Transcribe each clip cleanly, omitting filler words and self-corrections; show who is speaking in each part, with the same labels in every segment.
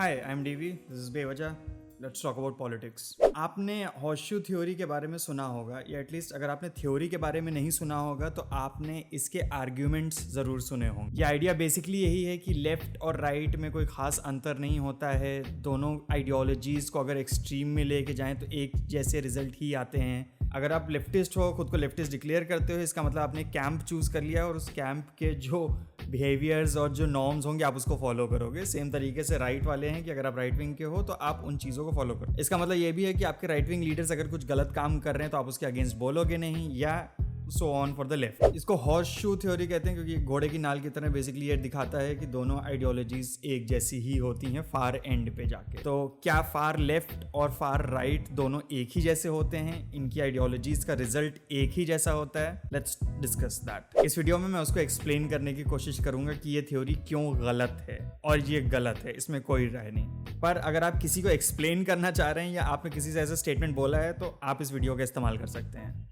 Speaker 1: Hi I am DV, this is Bewajah. Let's talk about politics. आपने horseshoe theory के बारे में सुना होगा, या एटलीस्ट अगर आपने थ्योरी के बारे में नहीं सुना होगा तो आपने इसके आर्ग्यूमेंट्स ज़रूर सुने होंगे। ये आइडिया बेसिकली यही है कि लेफ्ट और राइट में कोई खास अंतर नहीं होता है। दोनों आइडियोलॉजीज़ को अगर एक्सट्रीम में लेके जाएं तो एक जैसे रिजल्ट ही आते हैं। अगर आप लेफ्टिस्ट हो, खुद को लेफ्टिस्ट डिक्लेयर करते हो, इसका मतलब आपने कैंप चूज़ कर लिया और उस कैंप के जो बिहेवियर्स और जो नॉर्म्स होंगे आप उसको फॉलो करोगे। सेम तरीके से राइट वाले हैं कि अगर आप राइट विंग के हो तो आप उन चीज़ों को फॉलो करो। इसका मतलब ये भी है कि आपके राइट विंग लीडर्स अगर कुछ गलत काम कर रहे हैं तो आप उसके अगेंस्ट बोलोगे नहीं, या so on for the left. इसको हॉर्सशू थ्योरी कहते हैं क्योंकि घोड़े की नाल की तरह बेसिकली ये दिखाता है कि दोनों आइडियोलॉजीज एक जैसी ही होती हैं फार एंड पे जाके। तो क्या फार लेफ्ट और फार राइट दोनों एक ही जैसे होते हैं? इनकी आइडियोलॉजीज का रिजल्ट एक ही जैसा होता है? Let's discuss that. इस वीडियो में मैं उसको एक्सप्लेन करने की कोशिश करूंगा कि ये थ्योरी क्यों गलत है, और ये गलत है, इसमें कोई राय नहीं। पर अगर आप किसी को एक्सप्लेन करना चाह रहे हैं या आपने किसी से ऐसा स्टेटमेंट बोला है तो आप इस वीडियो का इस्तेमाल कर सकते हैं।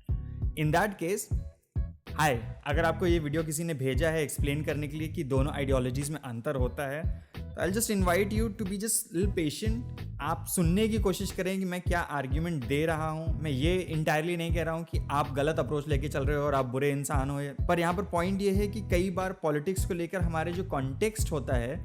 Speaker 1: इन दैट केस, हाय, अगर आपको ये वीडियो किसी ने भेजा है एक्सप्लेन करने के लिए कि दोनों आइडियोलॉजीज में अंतर होता है, तो I just invite you to be just little patient. आप सुनने की कोशिश करें कि मैं क्या आर्ग्यूमेंट दे रहा हूँ। मैं ये इंटायरली नहीं कह रहा हूँ कि आप गलत अप्रोच लेके चल रहे हो और आप बुरे इंसान हो, पर यहाँ पर पॉइंट ये है कि कई बार पॉलिटिक्स को लेकर हमारे जो कॉन्टेक्स्ट होता है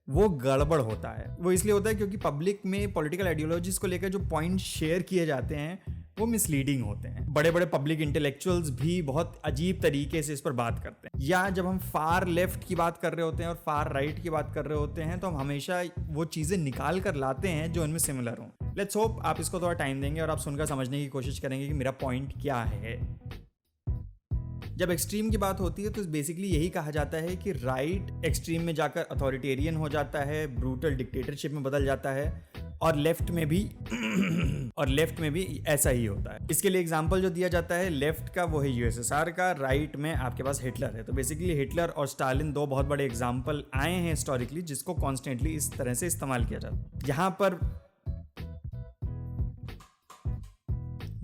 Speaker 1: वो गड़बड़ होता है। वो इसलिए होता है क्योंकि पब्लिक में पॉलिटिकल आइडियोलॉजीज को लेकर जो पॉइंट शेयर किए जाते हैं वो मिसलीडिंग होते हैं। बड़े बड़े पब्लिक इंटेलेक्चुअल्स भी बहुत अजीब तरीके से इस पर बात करते हैं, या जब हम फार लेफ्ट की बात कर रहे होते हैं और फार राइट की बात कर रहे होते हैं तो हम हमेशा वो चीज़ें निकाल कर लाते हैं जो इनमें सिमिलर हों। लेट्स होप आप इसको थोड़ा टाइम देंगे और आप सुनकर समझने की कोशिश करेंगे कि मेरा पॉइंट क्या है। जब एक्सट्रीम की बात होती है तो बेसिकली यही कहा जाता है कि राइट एक्सट्रीम में जाकर अथॉरिटेरियन हो जाता है, ब्रूटल डिक्टेटरशिप में बदल जाता है, और लेफ्ट में भी ऐसा ही होता है। इसके लिए एग्जांपल जो दिया जाता है लेफ्ट का वो है यूएसएसआर का, राइट में आपके पास हिटलर है। तो बेसिकली हिटलर और स्टालिन दो बहुत बड़े एग्जांपल आए हैं हिस्टोरिकली जिसको कॉन्स्टेंटली इस तरह से इस्तेमाल किया जाता है। यहाँ पर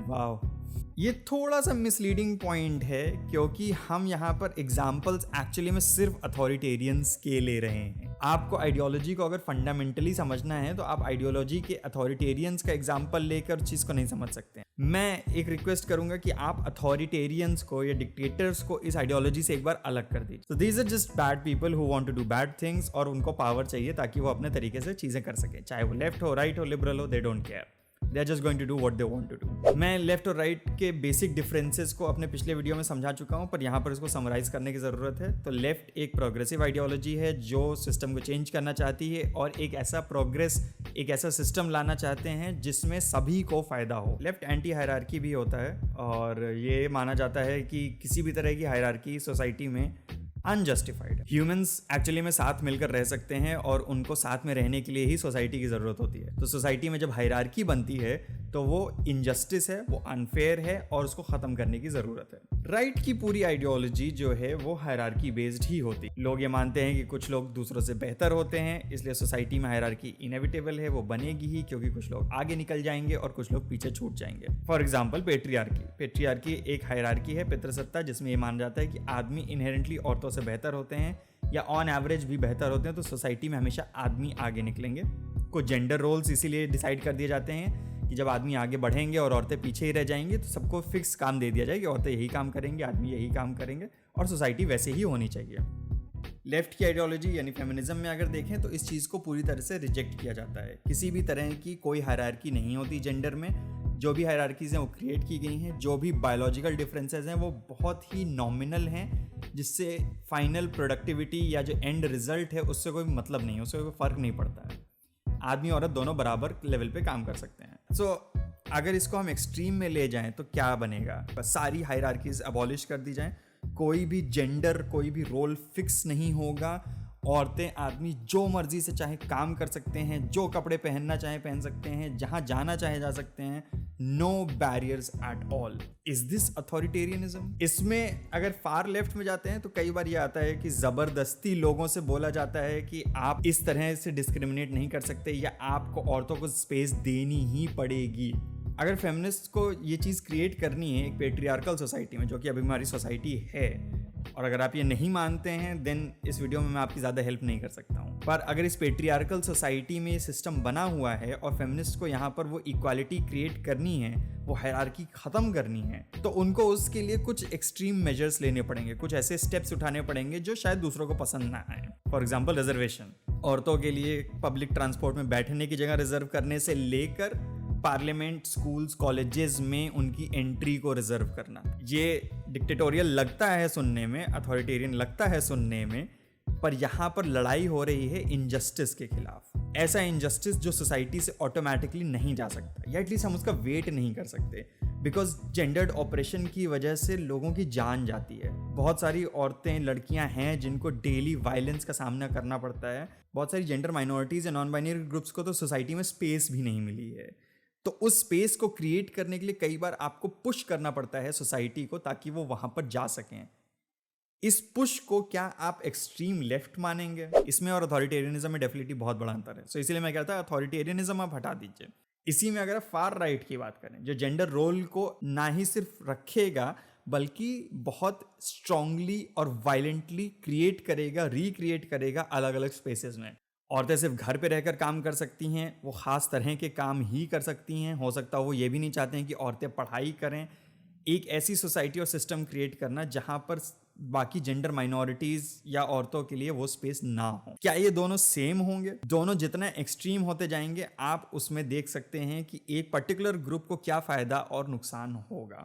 Speaker 1: वाह, ये थोड़ा सा मिसलीडिंग पॉइंट है क्योंकि हम यहाँ पर एग्जाम्पल्स एक्चुअली में सिर्फ अथॉरिटेरियंस के ले रहे हैं। आपको आइडियोलॉजी को अगर फंडामेंटली समझना है तो आप आइडियोलॉजी के अथॉरिटेरियंस का एग्जाम्पल लेकर चीज़ को नहीं समझ सकते हैं। मैं एक रिक्वेस्ट करूंगा कि आप अथॉरिटेरियंस को या डिक्टेटर्स को इस आइडियोलॉजी से एक बार अलग कर दीजिए। So these are just bad people who want to do bad things, और उनको पावर चाहिए ताकि वो अपने तरीके से चीज़ें कर सकें, चाहे वो लेफ्ट हो, राइट हो, लिबरल हो, they don't care. They are just going to do what they want to do. मैं लेफ्ट और राइट के बेसिक डिफरेंसेस को अपने पिछले वीडियो में समझा चुका हूँ, पर यहाँ पर इसको समराइज करने की ज़रूरत है। तो लेफ्ट एक प्रोग्रेसिव आइडियोलॉजी है जो सिस्टम को चेंज करना चाहती है और एक ऐसा सिस्टम लाना चाहते हैं जिसमें सभी को फ़ायदा हो। लेफ्ट एंटी हायरार्की भी होता है, और ये माना जाता है कि किसी भी तरह की हायरार्की सोसाइटी में अनजस्टिफाइड है। ह्यूमंस एक्चुअली में साथ मिलकर रह सकते हैं और उनको साथ में रहने के लिए ही सोसाइटी की ज़रूरत होती है। तो सोसाइटी में जब हायरार्की बनती है तो वो इनजस्टिस है, वो अनफेयर है और उसको ख़त्म करने की ज़रूरत है। राइट की पूरी आइडियोलॉजी जो है वो हायरार्की बेस्ड ही होती है। लोग ये मानते हैं कि कुछ लोग दूसरों से बेहतर होते हैं, इसलिए सोसाइटी में हायरार्की इनएविटेबल है, वो बनेगी ही, क्योंकि कुछ लोग आगे निकल जाएंगे और कुछ लोग पीछे छूट जाएंगे। फॉर एग्जाम्पल पेट्रियार्की एक हायरार्की है, पितृसत्ता, जिसमें ये माना जाता है कि आदमी इनहेरेंटली औरतों से बेहतर होते हैं या ऑन एवरेज भी बेहतर होते हैं, तो सोसाइटी में हमेशा आदमी आगे निकलेंगे। कुछ जेंडर रोल्स इसीलिए डिसाइड कर दिए जाते हैं कि जब आदमी आगे बढ़ेंगे और औरतें पीछे ही रह जाएंगी तो सबको फिक्स काम दे दिया जाए कि औरतें यही काम करेंगे, आदमी यही काम करेंगे, और सोसाइटी वैसे ही होनी चाहिए। लेफ्ट की आइडियोलॉजी यानी फेमिनिज्म में अगर देखें तो इस चीज़ को पूरी तरह से रिजेक्ट किया जाता है। किसी भी तरह की कोई हायरार्की नहीं होती जेंडर में। जो भी हायरार्कीज़ हैं वो क्रिएट की गई हैं, जो भी बायोलॉजिकल डिफरेंसेस हैं वो बहुत ही नॉमिनल हैं, जिससे फाइनल प्रोडक्टिविटी या जो एंड रिजल्ट है उससे कोई मतलब नहीं है, उससे कोई फ़र्क नहीं पड़ता है। आदमी औरत दोनों बराबर लेवल पे काम कर सकते हैं। सो अगर इसको हम एक्सट्रीम में ले जाएं तो क्या बनेगा? बस सारी हायरार्कीज अबॉलिश कर दी जाएं, कोई भी जेंडर, कोई भी रोल फिक्स नहीं होगा, औरतें आदमी जो मर्जी से चाहे काम कर सकते हैं, जो कपड़े पहनना चाहे पहन सकते हैं, जहां जाना चाहे जा सकते हैं, no barriers at all. Is this authoritarianism? इसमें अगर फार लेफ्ट में जाते हैं तो कई बार ये आता है कि जबरदस्ती लोगों से बोला जाता है कि आप इस तरह से डिस्क्रिमिनेट नहीं कर सकते, या आपको औरतों को स्पेस देनी ही पड़ेगी। अगर फेमिनिस्ट को ये चीज़ क्रिएट करनी है एक पेट्रियार्कल सोसाइटी में, जो कि अभी हमारी सोसाइटी है, और अगर आप ये नहीं मानते हैं देन इस वीडियो में मैं आपकी ज़्यादा हेल्प नहीं कर सकता हूँ। पर अगर इस पेट्रियार्कल सोसाइटी में ये सिस्टम बना हुआ है और फेमिनिस्ट को यहाँ पर वो इक्वालिटी क्रिएट करनी है, वो हायरार्की ख़त्म करनी है, तो उनको उसके लिए कुछ एक्सट्रीम मेजर्स लेने पड़ेंगे, कुछ ऐसे स्टेप्स उठाने पड़ेंगे जो शायद दूसरों को पसंद ना आए। फॉर एग्जाम्पल रिजर्वेशन, औरतों के लिए पब्लिक ट्रांसपोर्ट में बैठने की जगह रिजर्व करने से लेकर पार्लियामेंट, स्कूल्स, कॉलेजेस में उनकी एंट्री को रिजर्व करना। ये डिक्टेटोरियल लगता है सुनने में, अथॉरिटेरियन लगता है सुनने में, पर यहाँ पर लड़ाई हो रही है इनजस्टिस के खिलाफ। ऐसा इनजस्टिस जो सोसाइटी से ऑटोमेटिकली नहीं जा सकता, या एटलीस्ट हम उसका वेट नहीं कर सकते, बिकॉज जेंडर्ड ऑपरेशन की वजह से लोगों की जान जाती है। बहुत सारी औरतें, लड़कियां हैं जिनको डेली वायलेंस का सामना करना पड़ता है। बहुत सारी जेंडर माइनॉरिटीज़ या नॉन बाइनरी ग्रुप्स को तो सोसाइटी में स्पेस भी नहीं मिली है। तो उस स्पेस को क्रिएट करने के लिए कई बार आपको पुश करना पड़ता है सोसाइटी को, ताकि वो वहां पर जा सकें। इस पुश को क्या आप एक्सट्रीम लेफ्ट मानेंगे? इसमें और अथॉरिटेरियनिज्म में डेफिनेटली बहुत बड़ा अंतर है। सो इसीलिए मैं कहता हूं अथॉरिटेरियनिज्म आप हटा दीजिए। इसी में अगर फार राइट की बात करें, जो जेंडर रोल को ना ही सिर्फ रखेगा बल्कि बहुत स्ट्रांगली और वायलेंटली क्रिएट करेगा, रिक्रिएट करेगा अलग अलग स्पेसेस में। औरतें सिर्फ घर पे रहकर काम कर सकती हैं, वो ख़ास तरह के काम ही कर सकती हैं। हो सकता है वो ये भी नहीं चाहते हैं कि औरतें पढ़ाई करें। एक ऐसी सोसाइटी और सिस्टम क्रिएट करना जहाँ पर बाकी जेंडर माइनॉरिटीज़ या औरतों के लिए वो स्पेस ना हो। क्या ये दोनों सेम होंगे? दोनों जितना एक्सट्रीम होते जाएंगे आप उसमें देख सकते हैं कि एक पर्टिकुलर ग्रुप को क्या फ़ायदा और नुकसान होगा।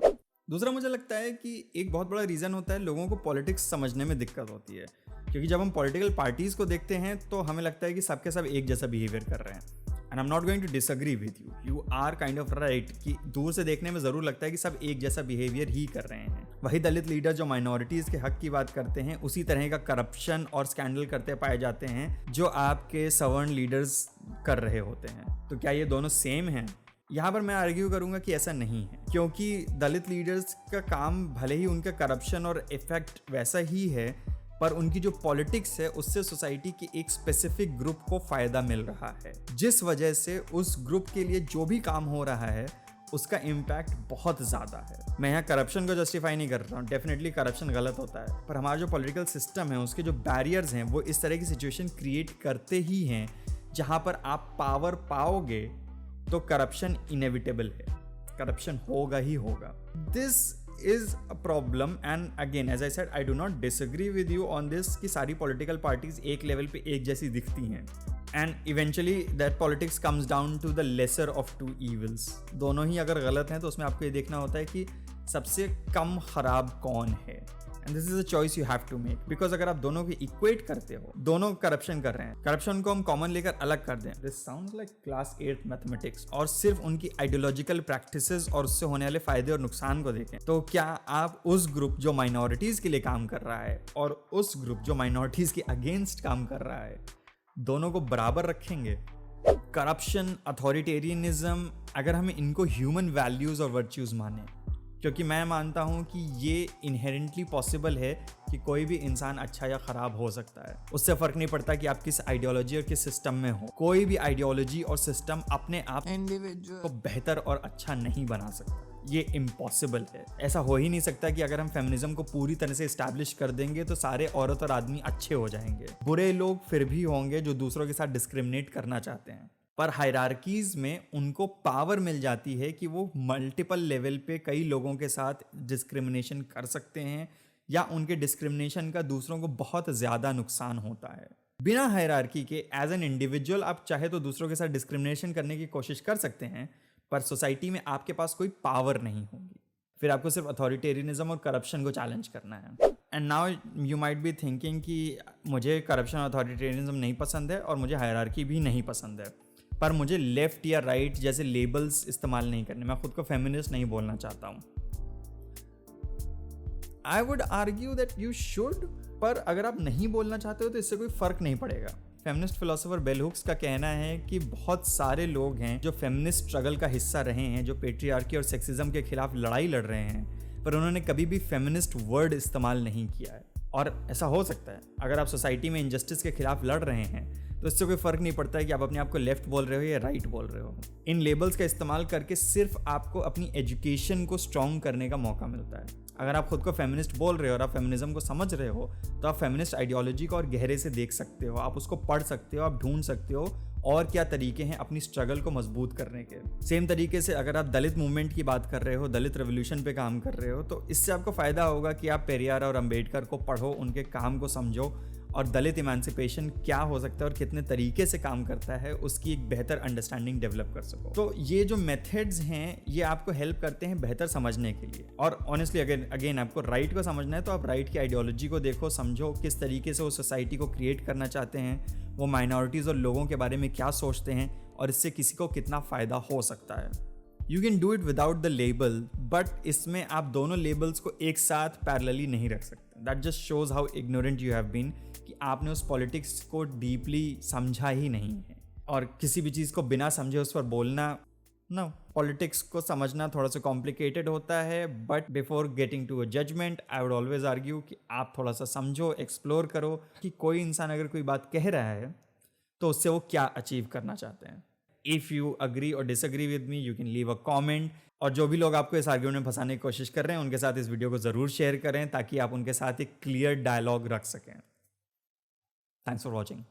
Speaker 1: दूसरा, मुझे लगता है कि एक बहुत बड़ा रीज़न होता है लोगों को पॉलिटिक्स समझने में दिक्कत होती है, क्योंकि जब हम पॉलिटिकल पार्टीज़ को देखते हैं तो हमें लगता है कि सबके सब एक जैसा बिहेवियर कर रहे हैं। And I am not going to disagree with you, you are kind of right कि दूर से देखने में ज़रूर लगता है कि सब एक जैसा बिहेवियर ही कर रहे हैं। वही दलित लीडर जो माइनॉरिटीज़ के हक की बात करते हैं, उसी तरह का करप्शन और स्कैंडल करते पाए जाते हैं जो आपके सवर्ण लीडर्स कर रहे होते हैं। तो क्या ये दोनों सेम हैं? यहाँ पर मैं आर्ग्यू करूँगा कि ऐसा नहीं है, क्योंकि दलित लीडर्स का काम भले ही उनका करप्शन और इफेक्ट वैसा ही है, पर उनकी जो पॉलिटिक्स है उससे सोसाइटी के एक स्पेसिफिक ग्रुप को फ़ायदा मिल रहा है, जिस वजह से उस ग्रुप के लिए जो भी काम हो रहा है उसका इम्पैक्ट बहुत ज़्यादा है। मैं यहाँ करप्शन को जस्टिफाई नहीं कर रहा हूँ, डेफिनेटली करप्शन गलत होता है, पर हमारा जो पॉलिटिकल सिस्टम है उसके जो बैरियर्स हैं वो इस तरह की सिचुएशन क्रिएट करते ही हैं जहाँ पर आप पावर पाओगे तो करप्शन इनेविटेबल है, करप्शन होगा ही होगा। This is a problem and again as I said I do not disagree with you on this कि सारी पॉलिटिकल पार्टीज एक लेवल पे एक जैसी दिखती हैं, and eventually that politics comes down to the lesser of two evils. दोनों ही अगर गलत हैं तो उसमें आपको ये देखना होता है कि सबसे कम खराब कौन है, and this is a choice you have to make. Because अगर आप दोनों को इक्वेट करते हो, दोनों करप्शन कर रहे हैं, करप्शन को हम कॉमन लेकर अलग कर दें, this sounds like class 8 mathematics, और सिर्फ उनकी आइडियोलॉजिकल प्रैक्टिसेस और उससे होने वाले फायदे और नुकसान को देखें, तो क्या आप उस ग्रुप जो माइनॉरिटीज के लिए काम कर रहा है और उस ग्रुप जो माइनॉरिटीज के अगेंस्ट काम कर रहा है, दोनों को बराबर रखेंगे? करप्शन, अथॉरिटेरियनिज्म, अगर हमें इनको ह्यूमन वैल्यूज और वर्च्यूज माने, क्योंकि मैं मानता हूँ कि ये इनहेरेंटली पॉसिबल है कि कोई भी इंसान अच्छा या ख़राब हो सकता है। उससे फ़र्क नहीं पड़ता कि आप किस आइडियोलॉजी और किस सिस्टम में हो। कोई भी आइडियोलॉजी और सिस्टम अपने आप इंडिविजुअल को बेहतर और अच्छा नहीं बना सकता, ये इम्पॉसिबल है। ऐसा हो ही नहीं सकता कि अगर हम फेमिनिज्म को पूरी तरह से इस्टेब्लिश कर देंगे तो सारे औरत और आदमी अच्छे हो जाएंगे। बुरे लोग फिर भी होंगे जो दूसरों के साथ डिस्क्रिमिनेट करना चाहते हैं, पर हायरार्कीज में उनको पावर मिल जाती है कि वो मल्टीपल लेवल पे कई लोगों के साथ डिस्क्रिमिनेशन कर सकते हैं, या उनके डिस्क्रिमिनेशन का दूसरों को बहुत ज़्यादा नुकसान होता है। बिना हायरार्की के एज एन इंडिविजुअल आप चाहे तो दूसरों के साथ डिस्क्रिमिनेशन करने की कोशिश कर सकते हैं, पर सोसाइटी में आपके पास कोई पावर नहीं होगी। फिर आपको सिर्फ अथॉरिटेरियनिज्म और करप्शन को चैलेंज करना है। And now you might be thinking कि मुझे करप्शन और अथॉरिटेरियनिज्म नहीं पसंद है और मुझे हायरार्की भी नहीं पसंद है, पर मुझे लेफ्ट या राइट जैसे लेबल्स इस्तेमाल नहीं करने। मैं खुद को फेमिनिस्ट नहीं बोलना चाहता हूँ। I would argue that you should, पर अगर आप नहीं बोलना चाहते हो तो इससे कोई फ़र्क नहीं पड़ेगा। फेमिनिस्ट फिलोसोफर बेल हुक्स का कहना है कि बहुत सारे लोग हैं जो फेमिनिस्ट स्ट्रगल का हिस्सा रहे हैं, जो पेट्रियार्की और सेक्सिज्म के खिलाफ लड़ाई लड़ रहे हैं, पर उन्होंने कभी भी फेमिनिस्ट वर्ड इस्तेमाल नहीं किया है। और ऐसा हो सकता है, अगर आप सोसाइटी में इनजस्टिस के खिलाफ लड़ रहे हैं तो इससे कोई फ़र्क नहीं पड़ता है कि आप अपने आप को लेफ्ट बोल रहे हो या राइट बोल रहे हो। इन लेबल्स का इस्तेमाल करके सिर्फ आपको अपनी एजुकेशन को स्ट्रॉन्ग करने का मौका मिलता है। अगर आप खुद को फेमिनिस्ट बोल रहे हो और आप फेमिनिज्म को समझ रहे हो तो आप फेमिनिस्ट आइडियोलॉजी को और गहरे से देख सकते हो, आप उसको पढ़ सकते हो, आप ढूंढ सकते हो और क्या तरीके हैं अपनी स्ट्रगल को मजबूत करने के। सेम तरीके से अगर आप दलित मूवमेंट की बात कर रहे हो, दलित रेवोल्यूशन पे काम कर रहे हो, तो इससे आपको फ़ायदा होगा कि आप पेरियार और अंबेडकर को पढ़ो, उनके काम को समझो और दलित इमेंसिपेशन क्या हो सकता है और कितने तरीके से काम करता है उसकी एक बेहतर अंडरस्टैंडिंग डेवलप कर सको। तो ये जो मेथड्स हैं ये आपको हेल्प करते हैं बेहतर समझने के लिए। और ऑनेस्टली अगेन आपको राइट को समझना है तो आप राइट की आइडियोलॉजी को देखो, समझो किस तरीके से वो सोसाइटी को क्रिएट करना चाहते हैं, वो माइनॉरिटीज़ और लोगों के बारे में क्या सोचते हैं और इससे किसी को कितना फ़ायदा हो सकता है। You can do it without the label, but इसमें आप दोनों लेबल्स को एक साथ पैरेलली नहीं रख सकते। That just shows how ignorant you have been, कि आपने उस पॉलिटिक्स को डीपली समझा ही नहीं है। और किसी भी चीज़ को बिना समझे उस पर बोलना, नो, पॉलिटिक्स को समझना थोड़ा सा कॉम्प्लिकेटेड होता है, but before getting to a judgement I would always argue कि आप थोड़ा सा समझो, एक्सप्लोर करो कि कोई इंसान अगर कोई बात कह रहा है तो उससे वो क्या अचीव करना चाहते हैं। इफ़ यू अग्री और disagree with me you can leave a comment. और जो भी लोग आपको इस आर्ग्यूमेंट में फंसाने की कोशिश कर रहे हैं उनके साथ इस वीडियो को ज़रूर शेयर करें ताकि आप उनके साथ एक क्लियर डायलॉग रख सकें। Thanks for watching.